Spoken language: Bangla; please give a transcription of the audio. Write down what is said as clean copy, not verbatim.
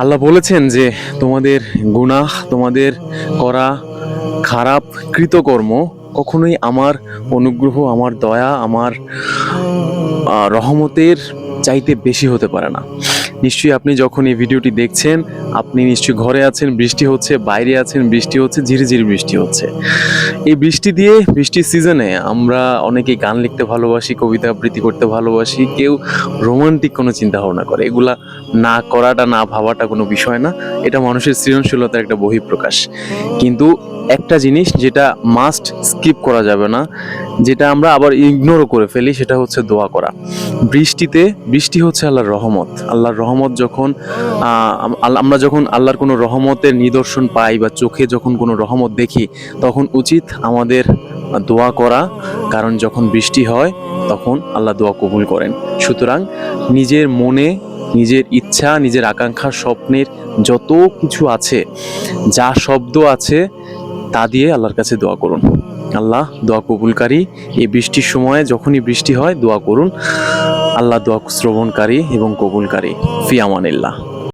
আল্লাহ বলেছেন যে তোমাদের গুনাহ, তোমাদের করা খারাপ কৃতকর্ম কখনোই আমার অনুগ্রহ, আমার দয়া, আমার রহমতের চাইতে বেশি হতে পারে না। নিশ্চয়ই আপনি যখন এই ভিডিওটি দেখছেন, আপনি নিশ্চয়ই ঘরে আছেন, বৃষ্টি হচ্ছে, বাইরে আছেন, বৃষ্টি হচ্ছে, ঝিরিঝিরি বৃষ্টি হচ্ছে। এই বৃষ্টি দিয়ে, বৃষ্টির সিজনে আমরা অনেকেই গান লিখতে ভালোবাসি, কবিতা আবৃত্তি করতে ভালোবাসি, কেউ রোমান্টিক কোনো চিন্তা ভাবনা করে। এগুলা না করাটা, না ভাবাটা কোনো বিষয় না, এটা মানুষের সৃজনশীলতার একটা বহিঃপ্রকাশ। কিন্তু একটা জিনিস যেটা মাস্ট স্কিপ করা যাবে না, যেটা আমরা আবার ইগনোরও করে ফেলি, সেটা হচ্ছে দোয়া করা। বৃষ্টি হচ্ছে আল্লাহর রহমত। আল্লাহর রহমত যখন আমরা যখন আল্লাহর কোনো রহমতের নিদর্শন পাই বা চোখে যখন কোনো রহমত দেখি, তখন উচিত আমাদের দোয়া করা, কারণ যখন বৃষ্টি হয় তখন আল্লাহ দোয়া কবুল করেন। সুতরাং নিজের মনে, নিজের ইচ্ছা, নিজের আকাঙ্ক্ষা, স্বপ্নের যত কিছু আছে, যা শব্দ আছে, তা দিয়ে আল্লাহর কাছে দোয়া করুন। আল্লাহ দোয়া কবুলকারী। এই বৃষ্টির সময়ে যখনই বৃষ্টি হয় দোয়া করুন। আল্লাহ দোয়া শ্রবণকারী এবং কবুলকারী। ফি আমানিল্লাহ।